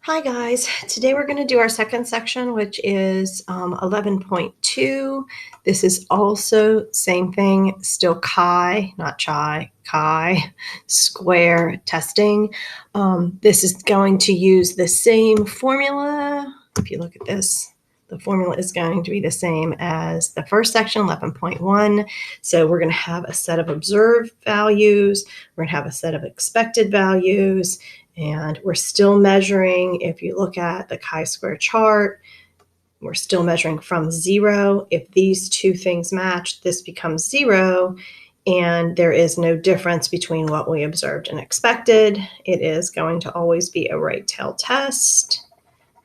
Hi guys, today we're going to do our second section, which is 11.2. This is also same thing, still chi, not chai, chi, square testing. This is going to use the same formula. If you look at this, the formula is going to be the same as the first section, 11.1. So we're going to have a set of observed values. We're going to have a set of expected values. And we're still measuring, if you look at the chi-square chart, we're still measuring from 0. If these two things match, this becomes 0, and there is no difference between what we observed and expected. It is going to always be a right tail test.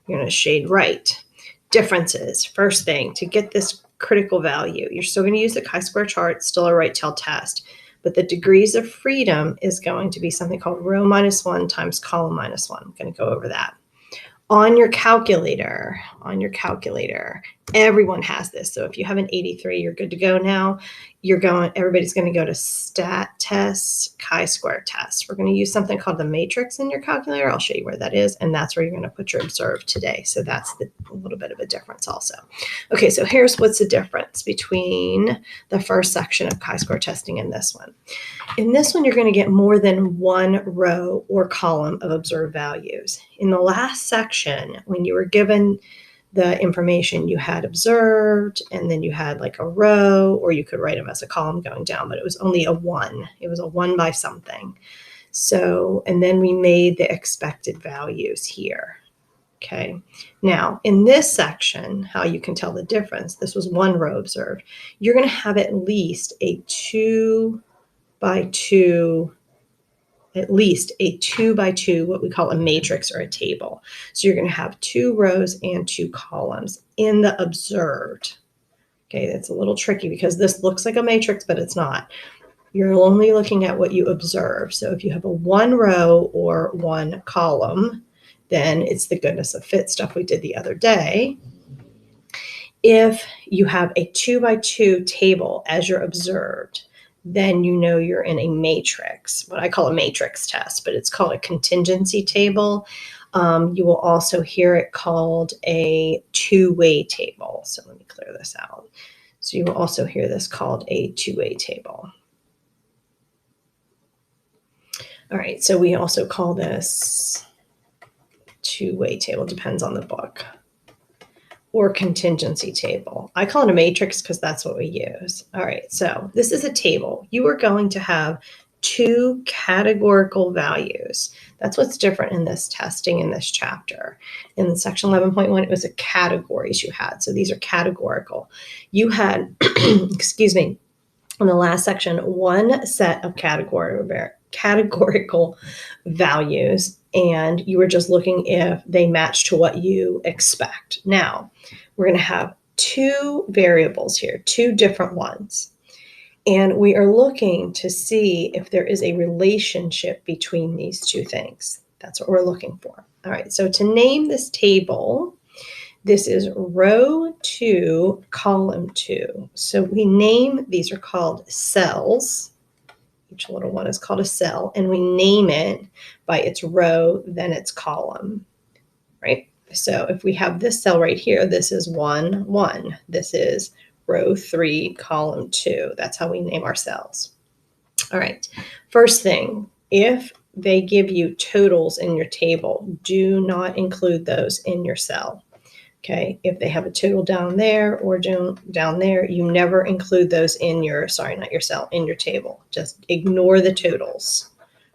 You're going to shade right. Differences. First thing, to get this critical value, you're still going to use the chi-square chart, still a right tail test. But the degrees of freedom is going to be something called rho minus 1 times column minus 1. I'm going to go over that. On your calculator, everyone has this. So if you have an 83, you're good to go now. Everybody's going to go to stat test, chi-square test. We're going to use something called the matrix in your calculator. I'll show you where that is, and that's where you're going to put your observed today. So that's a little bit of a difference also. Okay, so here's what's the difference between the first section of chi-square testing and this one. In this one, you're going to get more than one row or column of observed values. In the last section, when you were given the information, you had observed, and then you had like a row, or you could write them as a column going down, but it was only a 1. It was a 1 by something. So, and then we made the expected values here. Okay. Now, in this section, how you can tell the difference, this was 1 row observed. You're going to have at least a 2 by 2, what we call a matrix or a table. So you're going to have 2 rows and 2 columns in the observed. Okay, that's a little tricky because this looks like a matrix, but it's not. You're only looking at what you observe. So if you have a 1 row or 1 column, then it's the goodness of fit stuff we did the other day. If you have a 2 by 2 table as your observed, then you know you're in a matrix, what I call a matrix test, but it's called a contingency table. You will also hear it called a two-way table. So let me clear this out. So you will also hear this called a two-way table. All right, so we also call this two-way table, depends on the book, or contingency table. I call it a matrix because that's what we use. All right, so this is a table. You are going to have 2 categorical values. That's what's different in this testing in this chapter. In section 11.1, it was the categories you had. So these are categorical. You had, excuse me, in the last section, 1 set of categorical values, and you were just looking if they match to what you expect. Now, we're going to have 2 variables here, 2 different ones, and we are looking to see if there is a relationship between these 2 things. That's what we're looking for. All right, so to name this table, this is row 2, column 2. So we name, these are called cells. Each little one is called a cell, and we name it by its row, then its column, right? So if we have this cell right here, this is 1, 1. This is row 3, column 2. That's how we name our cells. All right. First thing, if they give you totals in your table, do not include those in your cell. Okay, if they have a total down there or down there, you never include those in your, not your cell, in your table. Just ignore the totals,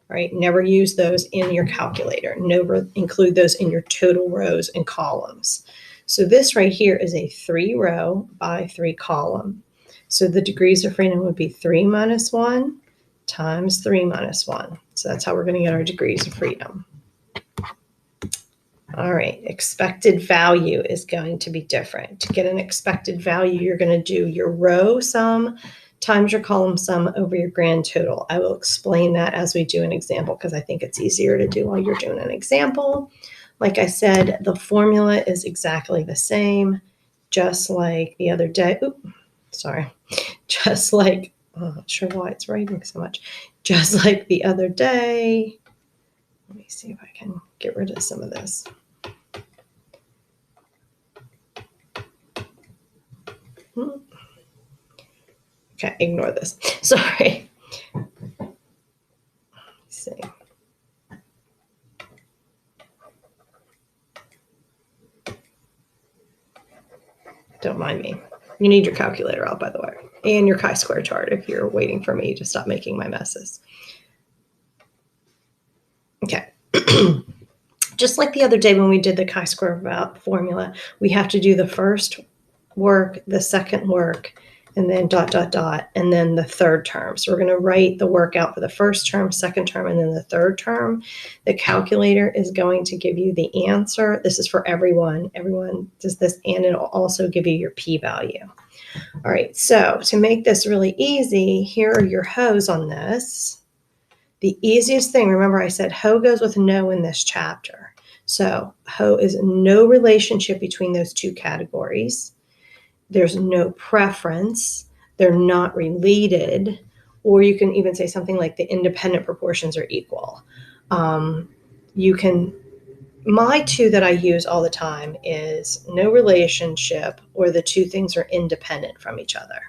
right? Never use those in your calculator. Never include those in your total rows and columns. So this right here is a 3 row by 3 column. So the degrees of freedom would be 3 minus 1 times 3 minus 1. So that's how we're going to get our degrees of freedom. All right, expected value is going to be different. To get an expected value, you're going to do your row sum times your column sum over your grand total. I will explain that as we do an example because I think it's easier to do while you're doing an example. Like I said, the formula is exactly the same, just like the other day. Just like, I'm not sure why it's writing so much. Just like the other day. Let me see if I can get rid of some of this. Okay, ignore this. Sorry. Let's see. Don't mind me. You need your calculator out, by the way, and your chi-square chart if you're waiting for me to stop making my messes. Okay. Just like the other day when we did the chi-square formula, we have to do the first work, the second work, and then ... and then the third term. So we're going to write the work out for the first term, second term, and then the third term. The calculator is going to give you the answer. This is for everyone. Everyone does this, and it'll also give you your p-value. All right, so to make this really easy, here are your ho's on this. The easiest thing, remember I said ho goes with no in this chapter. So ho is no relationship between those two categories. There's no preference. They're not related. Or you can even say something like the independent proportions are equal. My two that I use all the time is no relationship or the two things are independent from each other.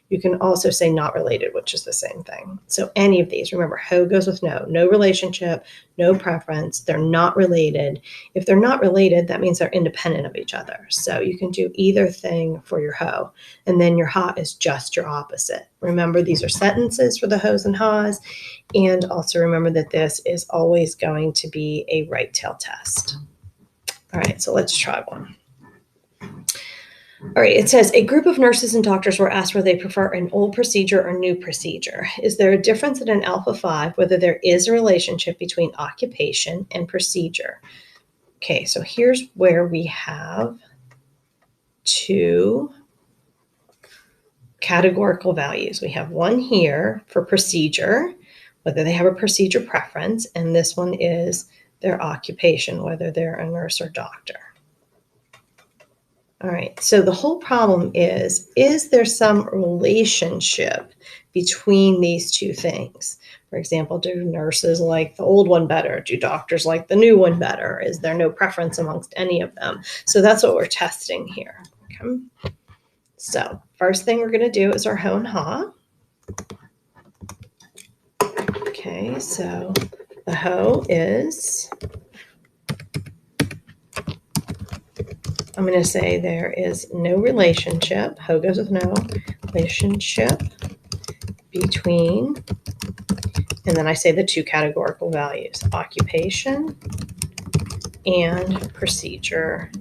You can also say not related, which is the same thing. So any of these, remember, ho goes with no relationship, no preference. They're not related. If they're not related, that means they're independent of each other. So you can do either thing for your ho. And then your ha is just your opposite. Remember, these are sentences for the ho's and ha's. And also remember that this is always going to be a right tail test. All right, so let's try one. All right, it says, a group of nurses and doctors were asked whether they prefer an old procedure or new procedure. Is there a difference in an Alpha 5 whether there is a relationship between occupation and procedure? Okay, so here's where we have two categorical values. We have one here for procedure, whether they have a procedure preference, and this one is their occupation, whether they're a nurse or doctor. All right, so the whole problem is there some relationship between these two things? For example, do nurses like the old one better? Do doctors like the new one better? Is there no preference amongst any of them? So that's what we're testing here. Okay. So first thing we're going to do is our ho and ha. Okay, so the ho is, I'm going to say there is no relationship. Ho goes with no relationship between, and then I say the two categorical values, occupation and procedure.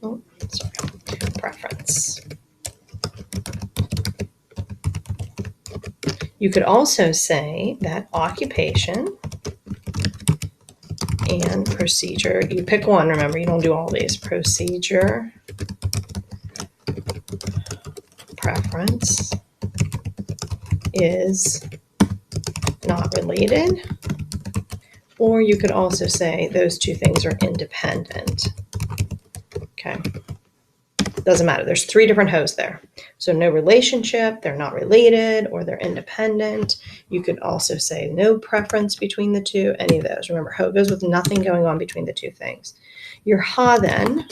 Oh, sorry, preference. You could also say that occupation and procedure, you pick one, remember, you don't do all these. Procedure, preference is not related. Or you could also say those two things are independent. Okay. Doesn't matter. There's three different ho's there. So no relationship, they're not related, or they're independent. You could also say no preference between the two, any of those. Remember, ho goes with nothing going on between the two things. Your ha then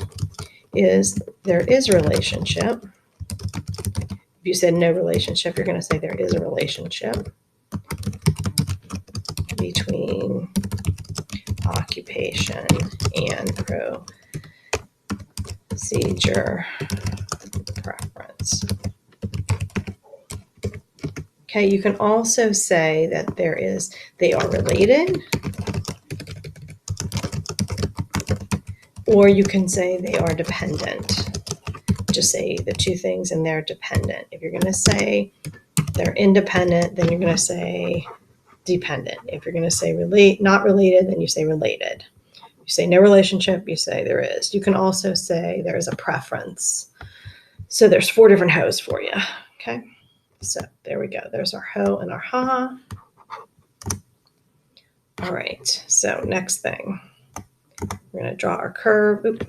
is there is a relationship. If you said no relationship, you're going to say there is a relationship between occupation and procedure preference. Okay, you can also say that they are related, or you can say they are dependent. Just say the two things and they're dependent. If you're going to say they're independent, then you're going to say dependent. If you're going to say not related, then you say related. You say no relationship, you say there is. You can also say there is a preference. So there's four different ho's for you. Okay, so there we go. There's our ho and our ha. All right, so next thing, we're going to draw our curve. Oop.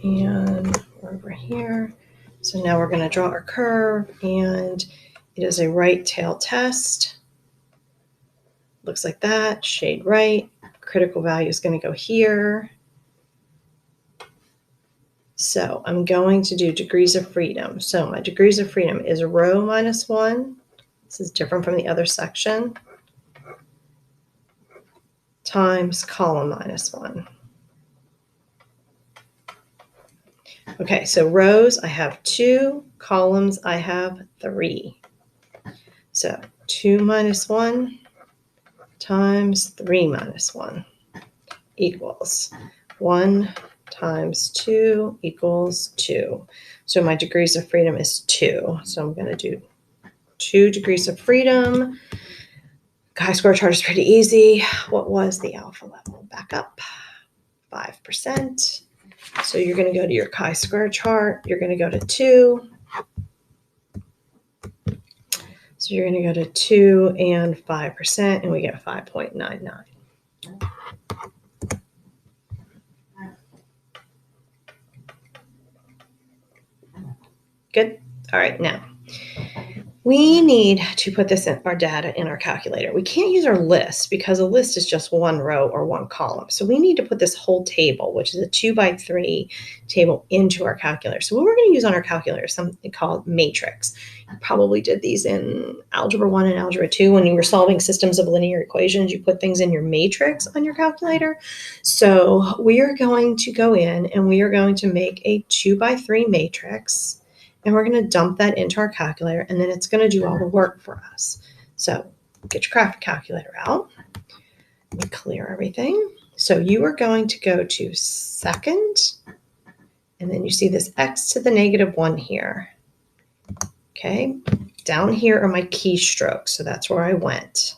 And we're over here. So now we're going to draw our curve, and it is a right tail test. looks like that, shade right. Critical value is going to go here. So I'm going to do degrees of freedom. So my degrees of freedom is row minus 1. This is different from the other section. Times column minus 1. Okay, so rows, I have 2. Columns, I have 3. So 2 minus 1 times 3 minus 1 equals 1 times 2 equals 2. So my degrees of freedom is 2. So I'm going to do 2 degrees of freedom. Chi-square chart is pretty easy. What was the alpha level? Back up, 5%. So you're going to go to your chi-square chart. You're going to go to 2. So you're going to go to 2 and 5%, and we get 5.99. Good. All right, now we need to put this in our data in our calculator. We can't use our list because a list is just one row or one column. So we need to put this whole table, which is a 2x3 table, into our calculator. So what we're going to use on our calculator is something called matrix. You probably did these in Algebra 1 and Algebra 2 when you were solving systems of linear equations. You put things in your matrix on your calculator. So we are going to go in and we are going to make a 2x3 matrix. And we're going to dump that into our calculator, and then it's going to do all the work for us. So get your graphic calculator out. Let me clear everything. So you are going to go to second, and then you see this x to the negative 1 here. Okay, down here are my keystrokes, so that's where I went.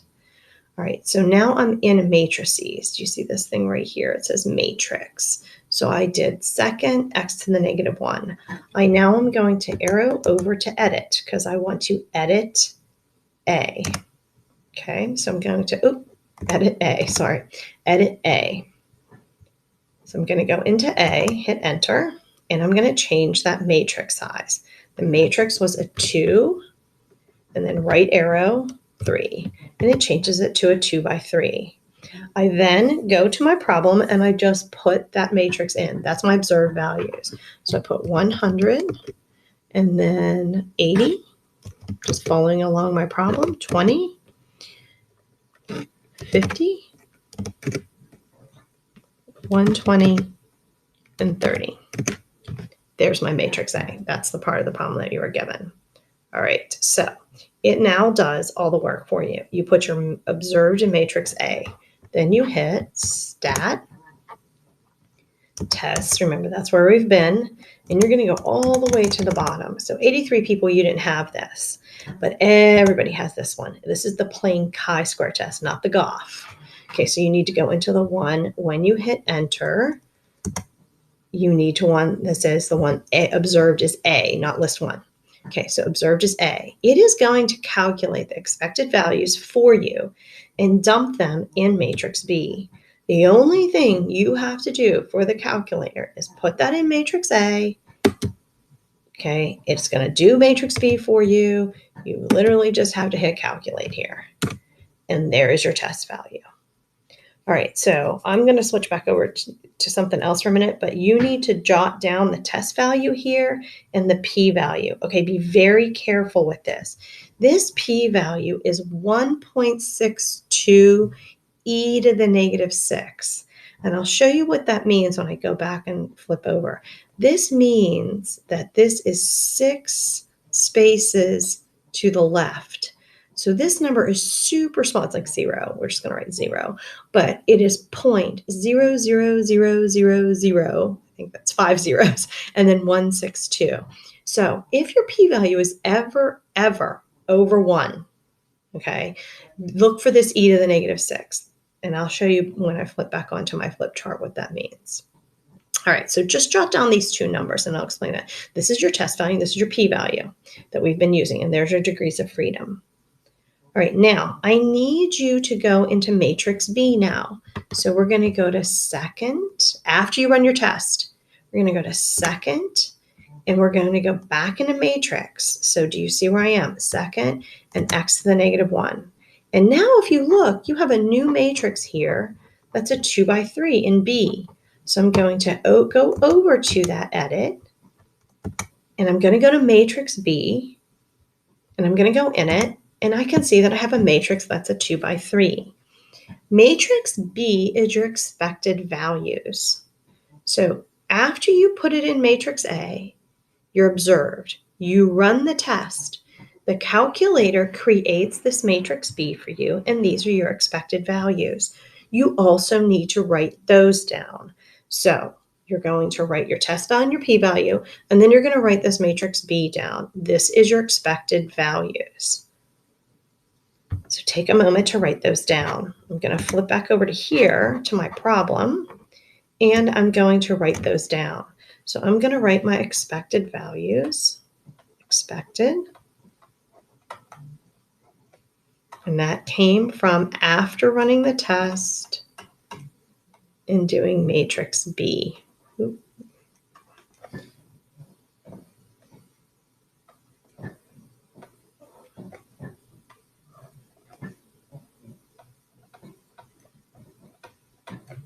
All right, so now I'm in matrices. Do you see this thing right here? It says matrix. So I did second, x to the negative 1. I now am going to arrow over to edit because I want to edit A. Okay, so I'm going to, edit A, edit A. So I'm going to go into A, hit enter, and I'm going to change that matrix size. The matrix was a 2, and then right arrow, 3, and it changes it to a 2x3. I then go to my problem and I just put that matrix in. That's my observed values. So I put 100 and then 80, just following along my problem, 20, 50, 120, and 30. There's my matrix A. That's the part of the problem that you were given. All right, so it now does all the work for you. You put your observed in matrix A. Then you hit stat, test, remember that's where we've been, and you're going to go all the way to the bottom. So 83 people, you didn't have this, but everybody has this one. This is the plain chi-square test, not the Goff. Okay, so you need to go into the one. When you hit enter, you need to one that says the one observed is A, not list 1. Okay, so observed is A. It is going to calculate the expected values for you and dump them in matrix B. The only thing you have to do for the calculator is put that in matrix A. Okay, it's going to do matrix B for you. You literally just have to hit calculate here. And there is your test value. All right, so I'm going to switch back over to something else for a minute, but you need to jot down the test value here and the p-value. Okay, be very careful with this. This p-value is 1.62 e to the negative 6. And I'll show you what that means when I go back and flip over. This means that this is 6 spaces to the left. So this number is super small. It's like 0. We're just going to write 0. But it is 0.00000. I think that's 5 zeros. And then 162. So if your p-value is ever over 1, okay, look for this e to the negative 6. And I'll show you when I flip back onto my flip chart what that means. All right, so just jot down these two numbers and I'll explain that. This is your test value. This is your p-value that we've been using. And there's your degrees of freedom. All right, now I need you to go into matrix B now. So we're going to go to second. After you run your test, we're going to go to second, and we're going to go back into matrix. So do you see where I am? Second and x to the negative 1. And now if you look, you have a new matrix here that's a 2 by 3 in B. So I'm going to go over to that edit, and I'm going to go to matrix B, and I'm going to go in it, and I can see that I have a matrix that's a 2 by 3. Matrix B is your expected values. So after you put it in matrix A, you're observed. You run the test. The calculator creates this matrix B for you, and these are your expected values. You also need to write those down. So you're going to write your test on your p-value, and then you're going to write this matrix B down. This is your expected values. So take a moment to write those down. I'm going to flip back over to here to my problem, and I'm going to write those down. So I'm going to write my expected values, expected, and that came from after running the test and doing matrix B. Oop.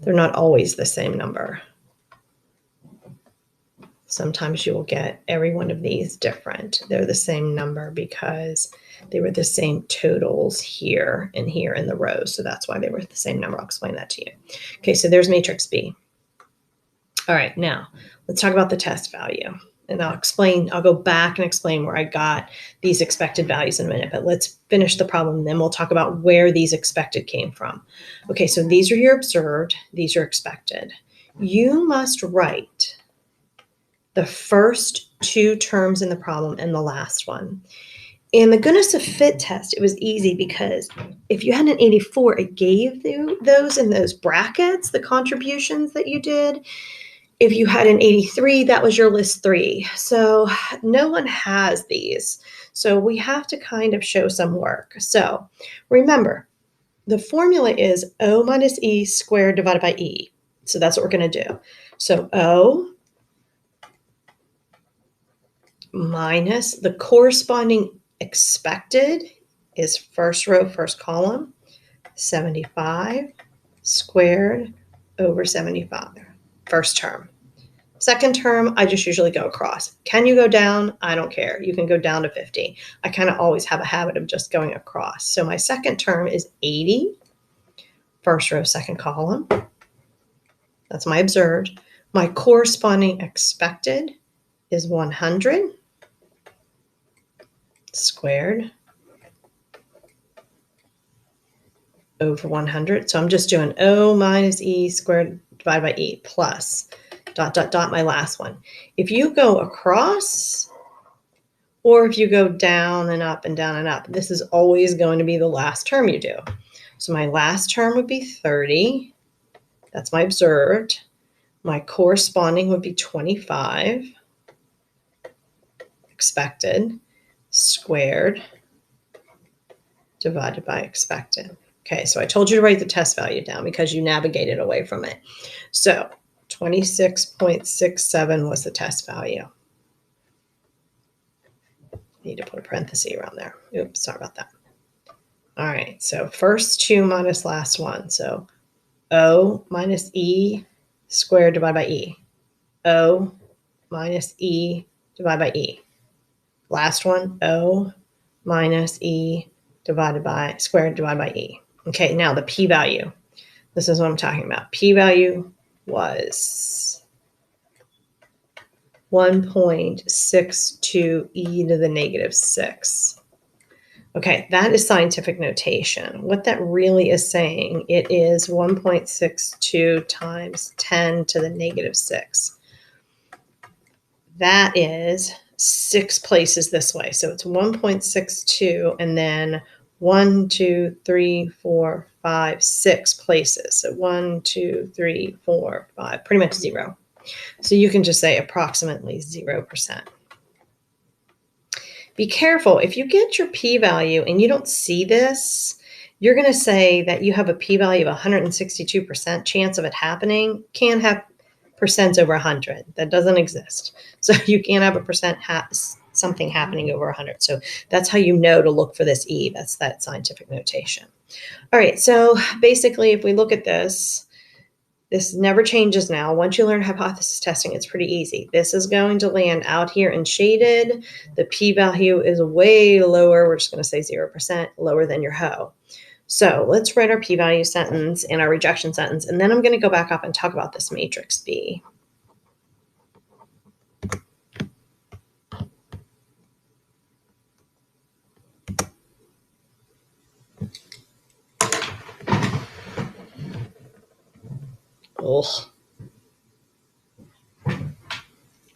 They're not always the same number. Sometimes you will get every one of these different. They're the same number because they were the same totals here and here in the rows. So that's why they were the same number. I'll explain that to you. Okay, so there's matrix B. All right, now let's talk about the test value. And I'll go back and explain where I got these expected values in a minute, but let's finish the problem. Then we'll talk about where these expected came from. Okay, so these are your observed, these are expected. You must write the first two terms in the problem and the last one. In the goodness of fit test, it was easy because if you had an 84, it gave you those in those brackets, the contributions that you did. If you had an 83, that was your list 3. So no one has these. So we have to kind of show some work. So remember, the formula is O minus E squared divided by E. So that's what we're going to do. So O minus the corresponding expected is first row, first column, 75 squared over 75, first term. Second term, I just usually go across. Can you go down? I don't care. You can go down to 50. I kind of always have a habit of just going across. So my second term is 80, first row, second column. That's my observed. My corresponding expected is 100 squared over 100. So I'm just doing O minus E squared divided by E plus dot, dot, dot, my last one. If you go across or if you go down and up and down and up, this is always going to be the last term you do. So my last term would be 30. That's my observed. My corresponding would be 25 expected squared divided by expected. Okay, so I told you to write the test value down because you navigated away from it. So 26.67 was the test value. Need to put a parenthesis around there. Oops, sorry about that. All right, so first two minus last one. So O minus E squared divided by E. O minus E divided by E. Last one, O minus E divided by squared divided by E. Okay, now the p-value. This is what I'm talking about. P-value was 1.62 e to the negative 6. Okay, that is scientific notation. What that really is saying, it is 1.62 times 10 to the negative 6. That is 6 places this way. So it's 1.62 and then 1, 2, 3, 4, 5, 6 places. So 1, 2, 3, 4, 5, pretty much 0. So you can just say approximately 0%. Be careful. If you get your p-value and you don't see this, you're going to say that you have a p-value of 162% chance of it happening. Can't have percents over 100. That doesn't exist. So you can't have a percent something happening over 100. So that's how you know to look for this E. That's that scientific notation. All right, so basically if we look at this never changes now. Once you learn hypothesis testing, it's pretty easy. This is going to land out here in shaded. The p-value is way lower. We're just going to say 0%, lower than your HO. So let's write our p-value sentence and our rejection sentence, and then I'm going to go back up and talk about this matrix B. Oh,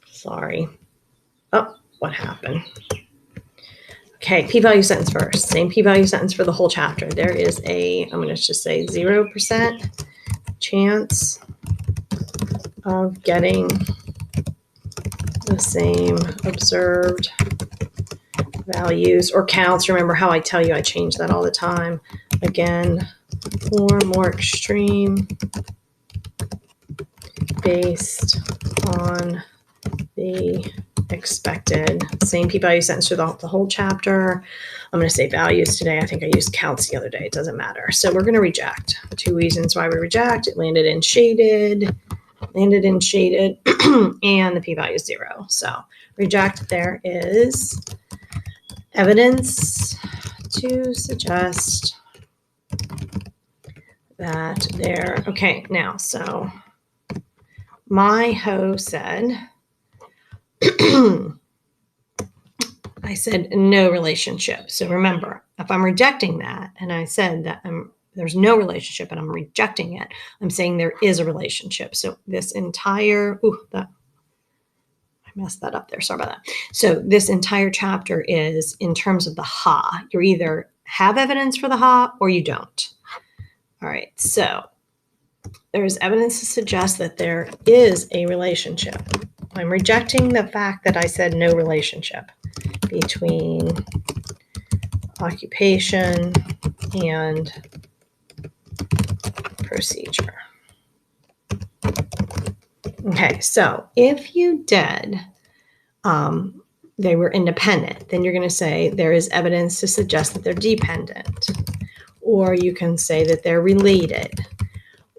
sorry. Oh, what happened? Okay, p-value sentence first. Same p-value sentence for the whole chapter. There is I'm going to just say 0% chance of getting the same observed values or counts. Remember how I tell you I change that all the time. Again, or more extreme based on the expected. Same p-value sentence for the whole chapter. I'm going to say values today. I think I used counts the other day. It doesn't matter. So we're going to reject. 2 reasons why we reject. It landed in shaded, and the p-value is 0. So reject. There is evidence to suggest that there. Okay, now, so my HO said, I said no relationship. So remember, if I'm rejecting that and I said that there's no relationship and I'm rejecting it, I'm saying there is a relationship. So this entire, I messed that up there. Sorry about that. So this entire chapter is in terms of the HA. You either have evidence for the HA or you don't. All right. So there's evidence to suggest that there is a relationship. I'm rejecting the fact that I said no relationship between occupation and procedure. Okay, so if you did, they were independent, then you're going to say there is evidence to suggest that they're dependent. Or you can say that they're related.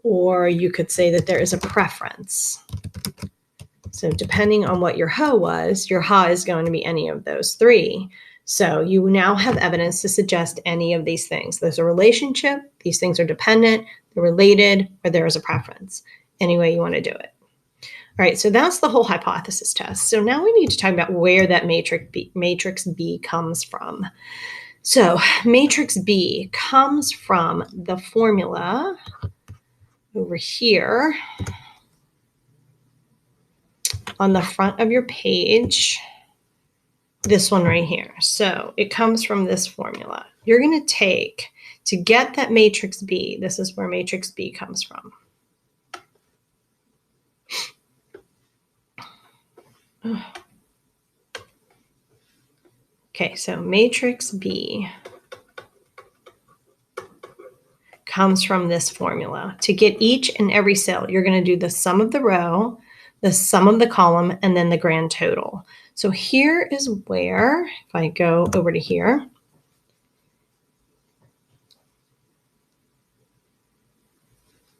Or you could say that there is a preference. So depending on what your HO was, your HA is going to be any of those 3. So you now have evidence to suggest any of these things. There's a relationship, these things are dependent, they're related, or there is a preference. Any way you want to do it. All right, so that's the whole hypothesis test. So now we need to talk about where that matrix B comes from. So matrix B comes from the formula over here on the front of your page, this one right here. So it comes from this formula. You're going to take, to get that matrix B, this is where matrix B comes from. Okay, so matrix B comes from this formula. To get each and every cell, you're going to do the sum of the row, the sum of the column, and then the grand total. So here is where, if I go over to here,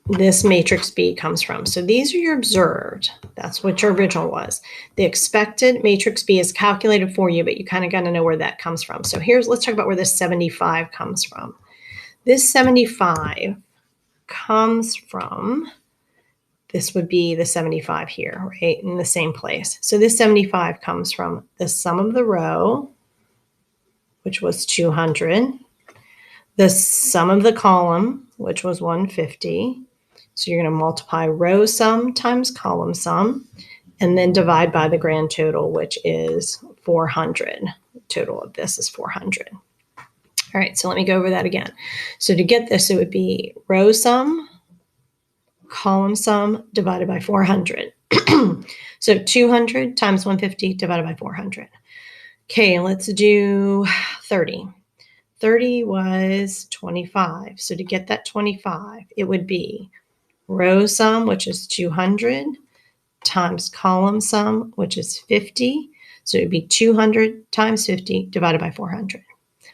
this matrix B comes from. So these are your observed. That's what your original was. The expected matrix B is calculated for you, but you kind of got to know where that comes from. So let's talk about where this 75 comes from. This 75 comes from, this would be the 75 here, right, in the same place. So this 75 comes from the sum of the row, which was 200, the sum of the column, which was 150. So you're going to multiply row sum times column sum, and then divide by the grand total, which is 400. The total of this is 400. All right, so let me go over that again. So to get this, it would be row sum, column sum divided by 400. So 200 times 150 divided by 400. Okay, let's do 30. 30 was 25. So to get that 25, it would be row sum, which is 200, times column sum, which is 50. So it'd be 200 times 50 divided by 400.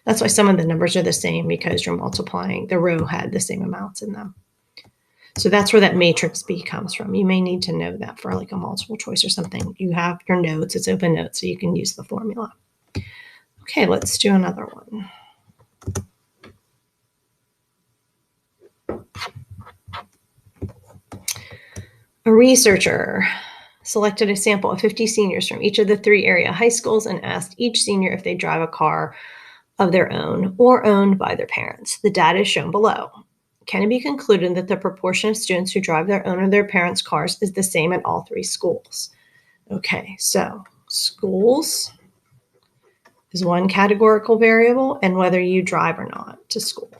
That's why some of the numbers are the same, because you're multiplying. The row had the same amounts in them. So that's where that matrix B comes from. You may need to know that for like a multiple choice or something. You have your notes. It's open notes, so you can use the formula. Okay, let's do another one. A researcher selected a sample of 50 seniors from each of the 3 area high schools and asked each senior if they drive a car of their own or owned by their parents. The data is shown below. Can it be concluded that the proportion of students who drive their own or their parents' cars is the same at all 3 schools? Okay, so schools is one categorical variable, and whether you drive or not to school.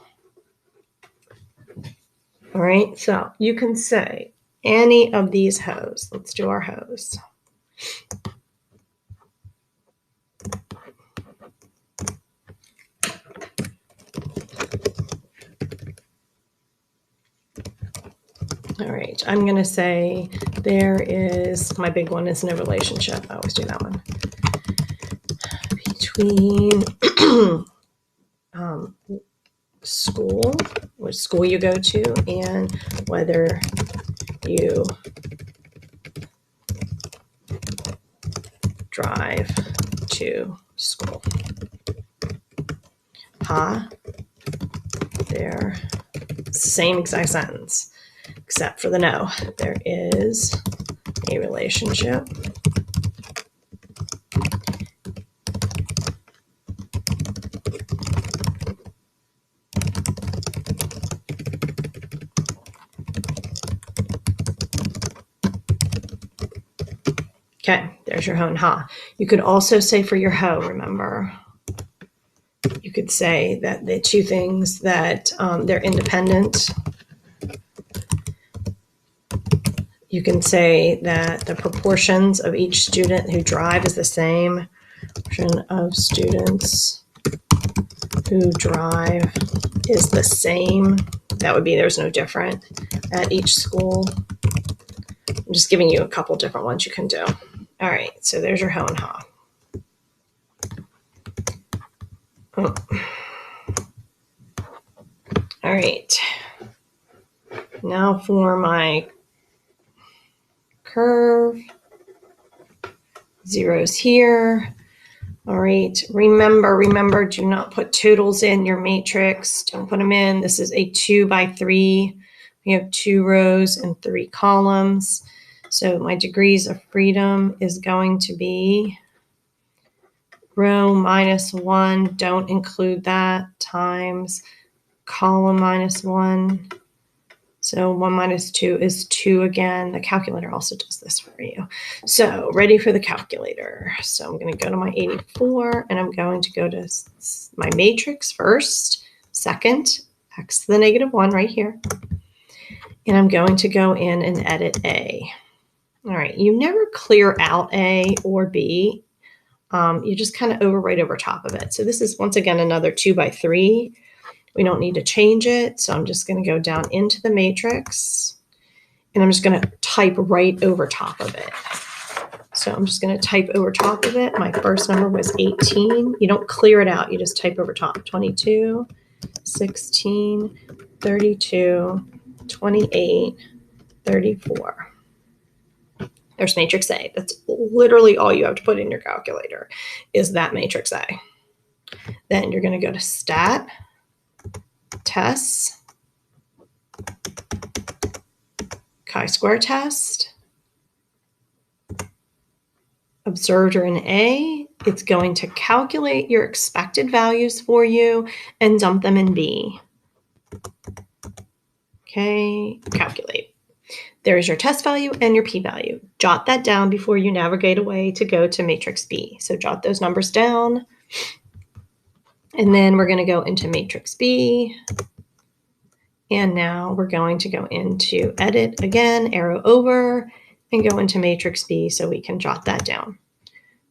All right, so you can say any of these hoes. Let's do our hoes. All right, I'm going to say there is, my big one is no relationship. I always do that one. Between school, which school you go to, and whether you drive to school. There, same exact sentence, except for the no. There is a relationship Okay, there's your ho and ha. You could also say for your ho, remember, you could say that the two things that they're independent. You can say that the proportions of each student who drive is the same. Proportion of students who drive is the same. That would be there's no different at each school. I'm just giving you a couple different ones you can do. All right, so there's your ho and ha. Oh. All right. Now for my curve. Zeros here. All right. Remember, do not put totals in your matrix. Don't put them in. This is a 2x3. We have 2 rows and 3 columns. So my degrees of freedom is going to be row minus 1. Don't include that, times column minus 1. So 1 minus 2 is 2 again. The calculator also does this for you. So ready for the calculator. So I'm going to go to my 84, and I'm going to go to my matrix first, second, x to the negative 1 right here. And I'm going to go in and edit A. All right, you never clear out A or B. You just kind of overwrite over top of it. So this is, once again, another 2x3. We don't need to change it. So I'm just going to go down into the matrix, and I'm just going to type right over top of it. So I'm just going to type over top of it. My first number was 18. You don't clear it out. You just type over top. 22, 16, 32, 28, 34. There's matrix A. That's literally all you have to put in your calculator is that matrix A. Then you're going to go to stat, tests, chi-square test, observed are in A. It's going to calculate your expected values for you and dump them in B. Okay, calculate. There's your test value and your p-value. Jot that down before you navigate away to go to matrix B. So jot those numbers down. And then we're going to go into matrix B. And now we're going to go into edit again, arrow over, and go into matrix B so we can jot that down.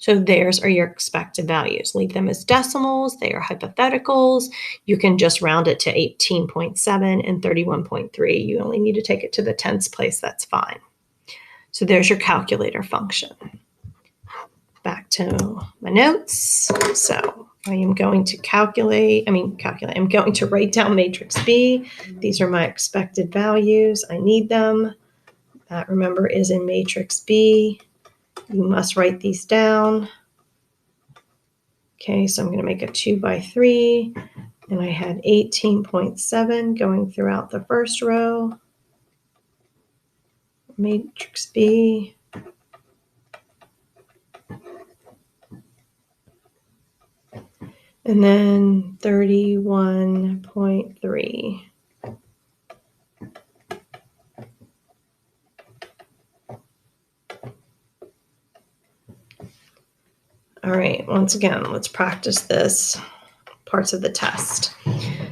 So theirs are your expected values. Leave them as decimals. They are hypotheticals. You can just round it to 18.7 and 31.3. You only need to take it to the tens place. That's fine. So there's your calculator function. back to my notes. So I am going to I'm going to write down matrix B. These are my expected values. I need them. That, remember, is in matrix B. You must write these down. Okay, so I'm going to make a 2 by 3, and I had 18.7 going throughout the first row. Matrix B. And then 31.3. All right, once again, let's practice this parts of the test.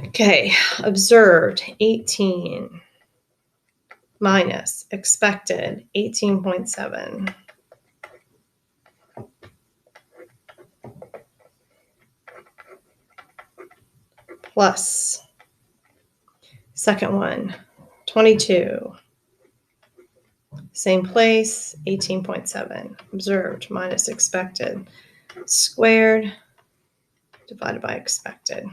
Okay, observed 18 minus expected 18.7. Plus, second one, 22. Same place, 18.7. Observed minus expected squared divided by expected.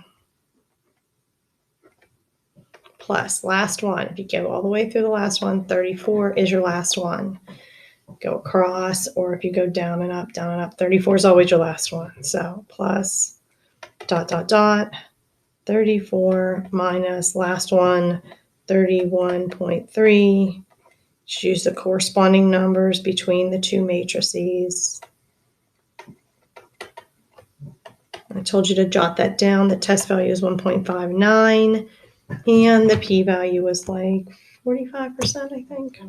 Plus, last one. If you go all the way through the last one, 34 is your last one. Go across, or if you go down and up, 34 is always your last one. So plus dot, dot, dot, 34 minus last one, 31.3. Choose the corresponding numbers between the two matrices. I told you to jot that down. The test value is 1.59, and the p-value was like 45%, I think.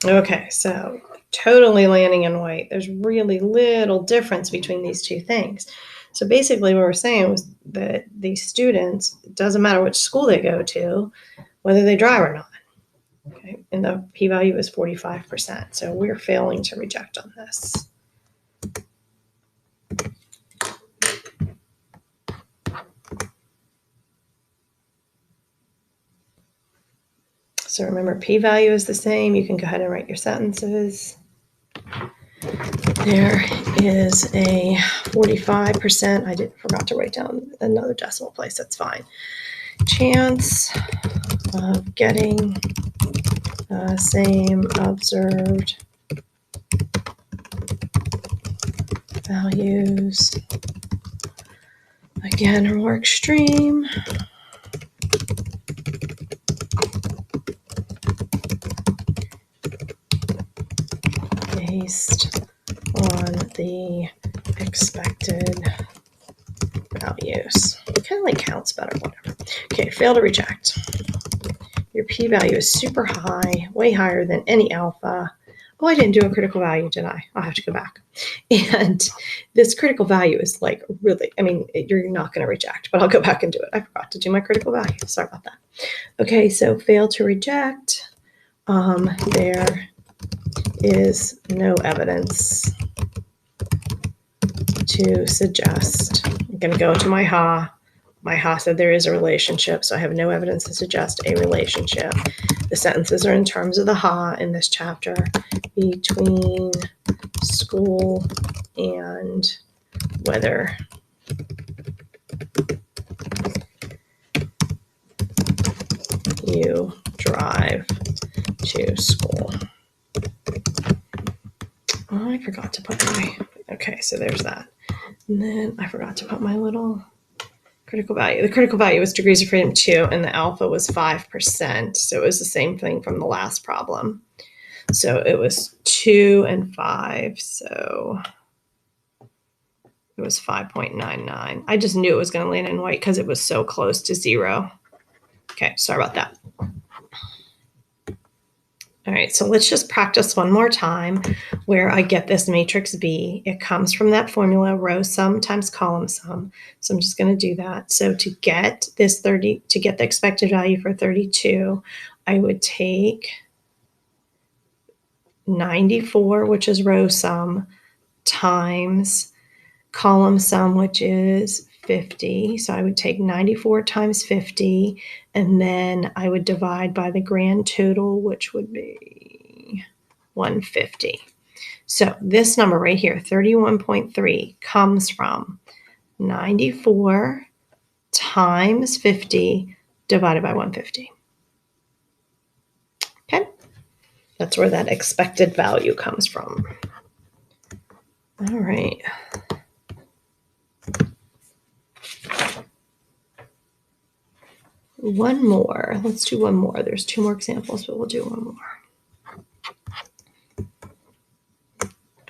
Okay, so totally landing in white. There's really little difference between these two things. So basically what we're saying was that these students, it doesn't matter which school they go to, whether they drive or not. Okay, and the p-value is 45%. So we're failing to reject on this. So remember, p-value is the same. You can go ahead and write your sentences. There is a 45%. I forgot to write down another decimal place. That's fine. Chance of getting same observed values again are more extreme. Based on the expected values. Kind of like counts better, whatever. Okay, fail to reject. Your p-value is super high, way higher than any alpha. Oh, I didn't do a critical value, did I? I'll have to go back. And this critical value is like really, you're not going to reject, but I'll go back and do it. I forgot to do my critical value. Sorry about that. Okay, so fail to reject. There is no evidence to suggest. I'm going to go to my ha. My ha said there is a relationship, so I have no evidence to suggest a relationship. The sentences are in terms of the ha in this chapter between school and whether you drive to school. Oh, I forgot to put okay, so there's that. And then I forgot to put my little critical value. The critical value was degrees of freedom 2, and the alpha was 5%. So it was the same thing from the last problem. So it was 2 and 5. So it was 5.99. I just knew it was going to land in white because it was so close to 0. Okay, sorry about that. All right, so let's just practice one more time where I get this matrix B. It comes from that formula, row sum times column sum. So I'm just going to do that. So to get this to get the expected value for 32, I would take 94, which is row sum, times column sum, which is 50. So I would take 94 times 50, and then I would divide by the grand total, which would be 150. So this number right here, 31.3, comes from 94 times 50 divided by 150. Okay, that's where that expected value comes from. All right. One more. Let's do one more. There's two more examples, but we'll do one more.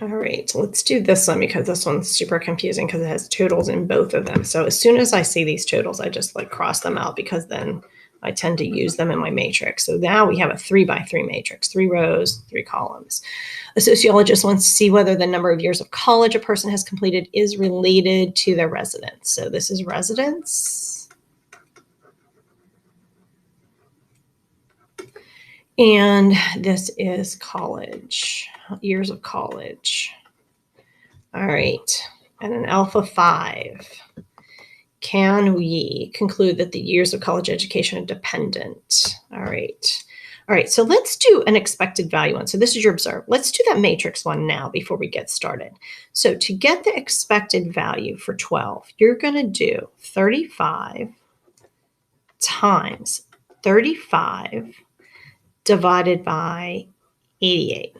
All right, let's do this one because this one's super confusing because it has totals in both of them. So as soon as I see these totals, I just like cross them out because then I tend to use them in my matrix. So now we have a 3x3 matrix, 3 rows, 3 columns. A sociologist wants to see whether the number of years of college a person has completed is related to their residence. So this is residence. And this is college, years of college. All right, and an alpha 5. Can we conclude that the years of college education are dependent? All right. All right, so let's do an expected value one. So this is your observe. Let's do that matrix one now before we get started. So to get the expected value for 12, you're going to do 35 times 35 divided by 88.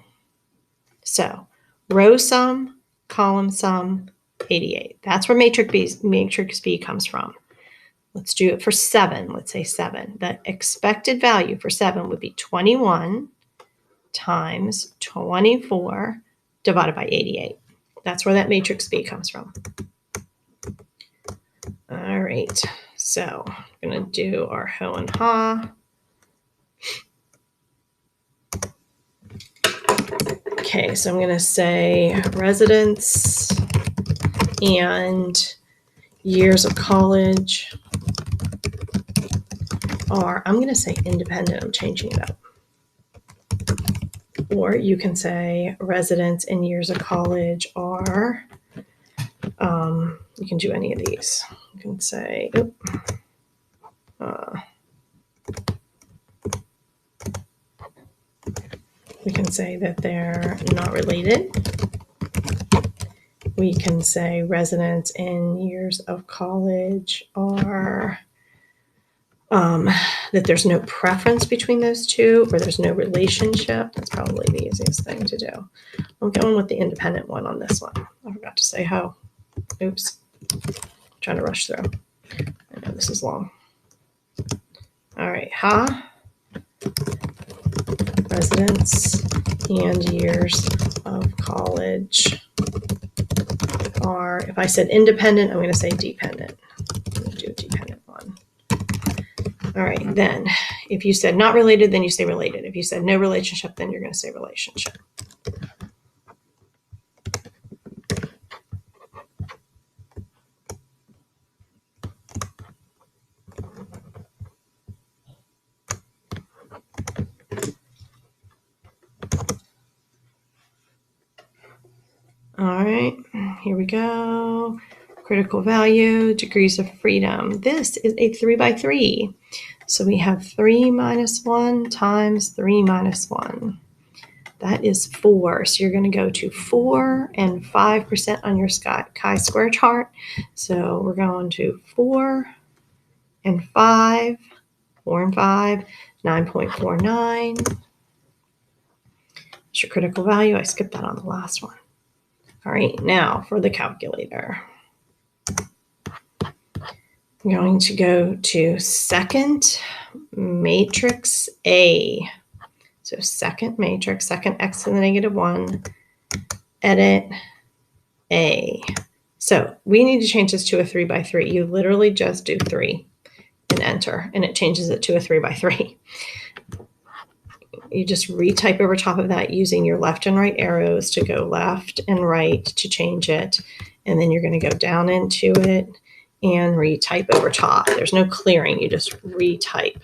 So row sum, column sum, 88. That's where matrix B comes from. Let's do it for 7. Let's say 7. The expected value for 7 would be 21 times 24 divided by 88. That's where that matrix B comes from. All right. So I'm going to do our ho and ha. Okay, so I'm going to say residence and years of college are, I'm going to say independent. I'm changing it up. Or you can say residence and years of college are, you can do any of these. You can say, we can say that they're not related. We can say residence and years of college are, that there's no preference between those two, or there's no relationship. That's probably the easiest thing to do. I'm going with the independent one on this one. I forgot to say ho. Oops. I'm trying to rush through. I know this is long. All right, ha. Residence and years of college are, if I said independent, I'm going to say dependent. I'm going to do a dependent one. All right, then if you said not related, then you say related. If you said no relationship, then you're going to say relationship. All right, here we go. Critical value, degrees of freedom. This is a 3x3. So we have 3 minus 1 times 3 minus 1. That is 4. So you're going to go to 4 and 5% on your chi-square chart. So we're going to 4 and 5, 4 and 5, 9.49. That's your critical value. I skipped that on the last one. All right, now for the calculator. I'm going to go to second matrix A. So second matrix, second x to the negative 1, edit A. So we need to change this to a 3x3. You literally just do 3 and enter, and it changes it to a 3x3. You just retype over top of that using your left and right arrows to go left and right to change it. And then you're going to go down into it and retype over top. There's no clearing. You just retype.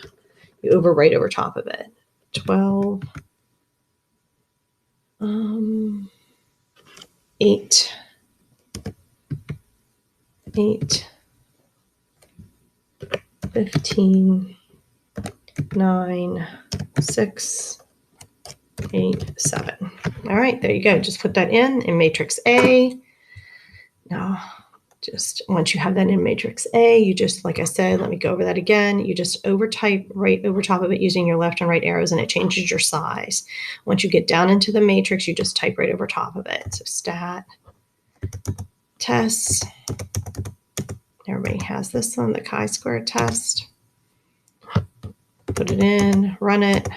You overwrite over top of it. 12, 8, 15, 9, 6, 8, 7. All right, there you go. Just put that in matrix A. Now, just once you have that in matrix A, you just, like I said, let me go over that again. You just overtype right over top of it using your left and right arrows, and it changes your size. Once you get down into the matrix, you just type right over top of it. So stat, tests. Everybody has this one, the chi-square test. Put it in, run it.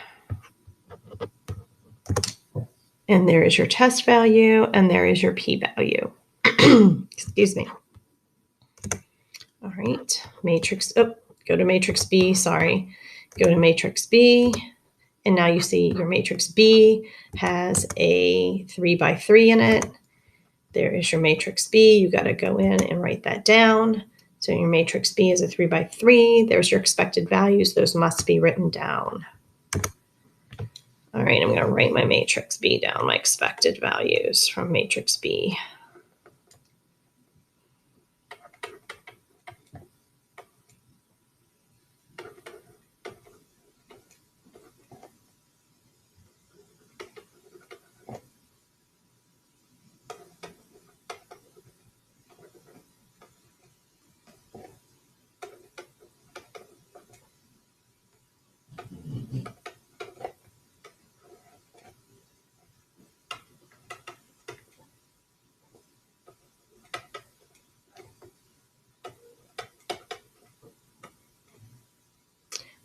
And there is your test value, and there is your p-value. Excuse me. All right, matrix, go to matrix B, sorry. Go to matrix B, and now you see your matrix B has a 3 by 3 in it. There is your matrix B. You got to go in and write that down. So your matrix B is a 3 by 3. There's your expected values. Those must be written down. All right, I'm going to write my matrix B down, my expected values from matrix B.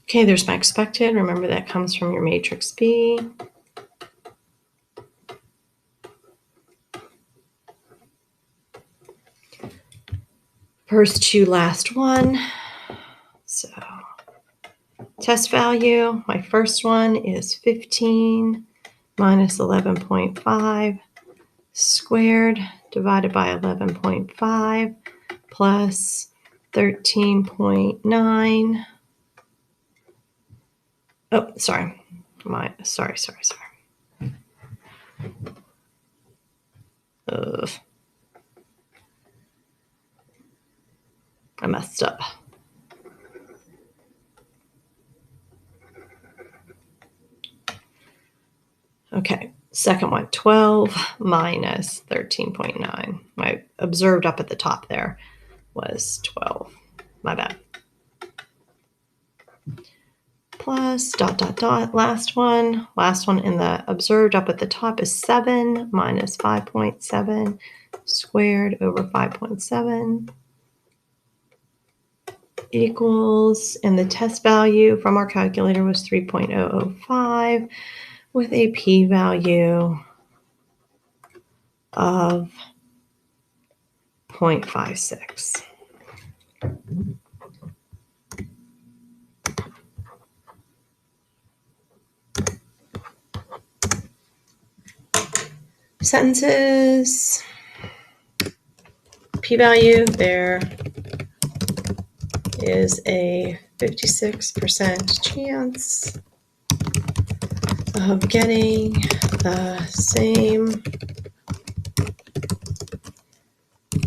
Okay, there's my expected. Remember that comes from your matrix B. First to last one. So test value, my first one is 15 minus 11.5 squared divided by 11.5 plus 13.9. Oh, sorry. Sorry. I messed up. Okay, second one, 12 minus 13.9. My observed up at the top there was 12. My bad. Plus dot, dot, dot. Last one in the observed up at the top is 7 minus 5.7 squared over 5.7 equals, and the test value from our calculator was 3.005 with a p-value of 0.56. Sentences, p-value, there is a 56% chance of getting the same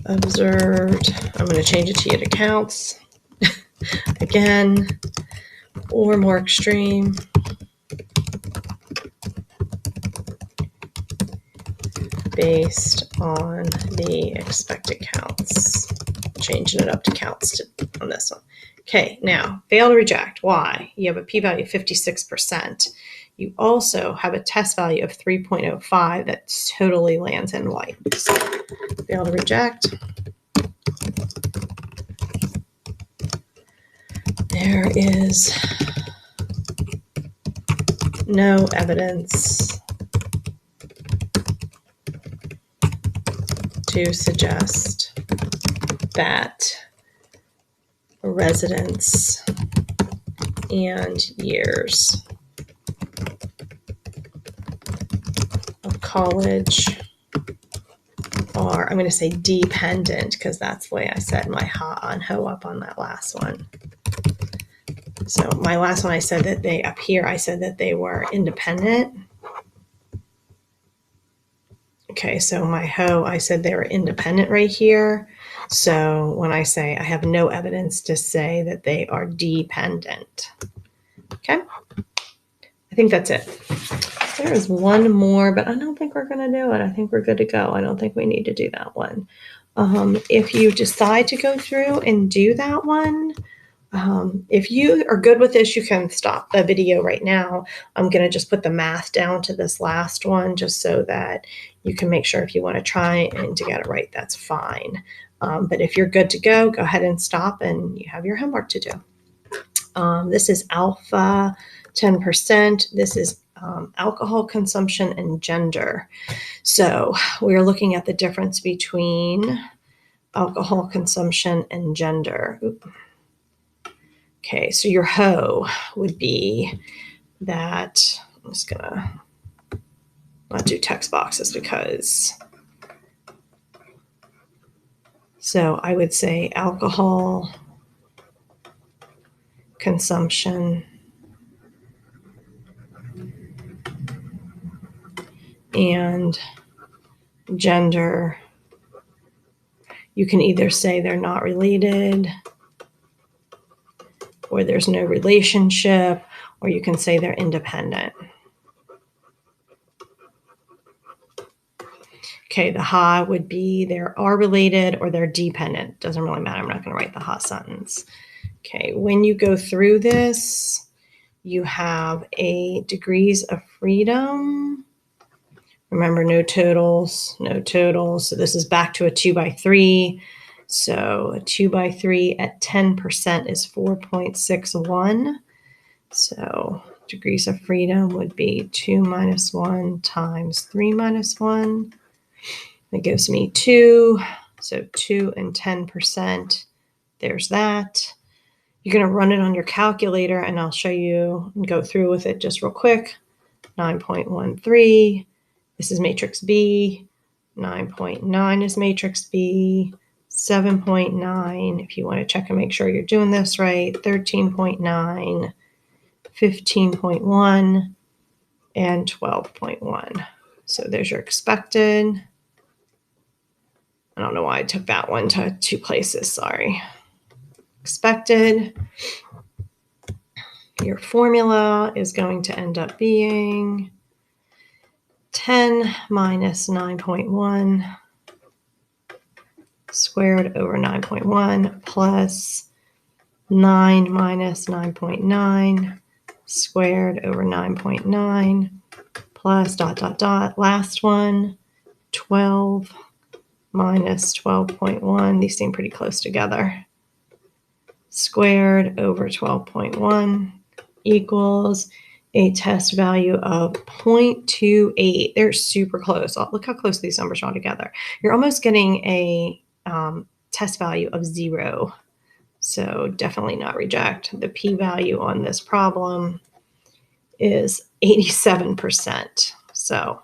observed, I'm going to change it to unit counts, again, or more extreme, based on the expected counts. Changing it up to counts on this one. Okay, now, fail to reject. Why? You have a p-value of 56%. You also have a test value of 3.05 that totally lands in white. So, fail to reject. There is no evidence to suggest that residence and years of college are, I'm going to say dependent, because that's the way I set my ha on ho up on that last one. So my last one, I said that they, up here, I said that they were independent. Okay, so my hoe, I said they were independent right here. So when I say I have no evidence to say that they are dependent. Okay, I think that's it. There is one more, but I don't think we're going to do it. I think we're good to go. I don't think we need to do that one. If you decide to go through and do that one, if you are good with this, you can stop the video right now. I'm going to just put the math down to this last one just so that you can make sure if you want to try and to get it right, that's fine. But if you're good to go ahead and stop and you have your homework to do. This is alpha 10%. This is alcohol consumption and gender. So we're looking at the difference between alcohol consumption and gender. Okay, so your hoe would be that. I'm just going to not do text boxes because. So I would say alcohol consumption and gender. You can either say they're not related, or there's no relationship, or you can say they're independent. Okay, the ha would be they are related or they're dependent. Doesn't really matter. I'm not going to write the ha sentence. Okay, when you go through this, you have a degrees of freedom. Remember, no totals, no totals. So this is back to a 2 by 3. So a 2 by 3 at 10% is 4.61. So degrees of freedom would be 2 minus 1 times 3 minus 1. That gives me 2. So 2 and 10%. There's that. You're going to run it on your calculator, and I'll show you and go through with it just real quick. 9.13. This is matrix B. 9.9 is matrix B. 7.9, if you want to check and make sure you're doing this right. 13.9. 15.1 and 12.1. So there's your expected. I don't know why I took that one to 2 places. Sorry. Expected. Your formula is going to end up being 10 minus 9.1 squared over 9.1 plus 9 minus 9.9 squared over 9.9 plus ... Last one, 12 minus 12.1. These seem pretty close together. Squared over 12.1 equals a test value of 0.28. They're super close. Oh, look how close these numbers are together. You're almost getting a test value of 0. So definitely not reject. The p-value on this problem is 87%. So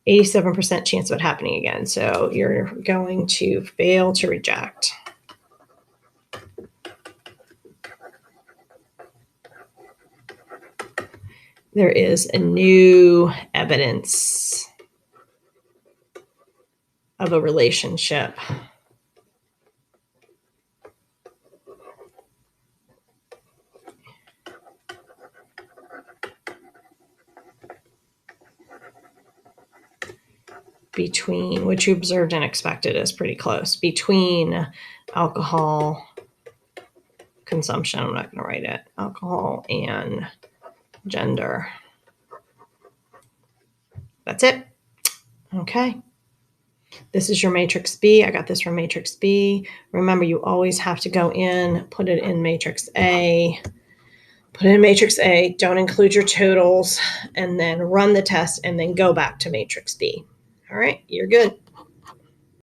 87% chance of it happening again. So you're going to fail to reject. There is a new evidence of a relationship. Between, which you observed and expected is pretty close, between alcohol consumption, I'm not going to write it, alcohol and gender. That's it. Okay. This is your matrix B. I got this from matrix B. Remember, you always have to go in, put it in matrix A. Put it in matrix A. Don't include your totals, and then run the test, and then go back to matrix B. All right, you're good.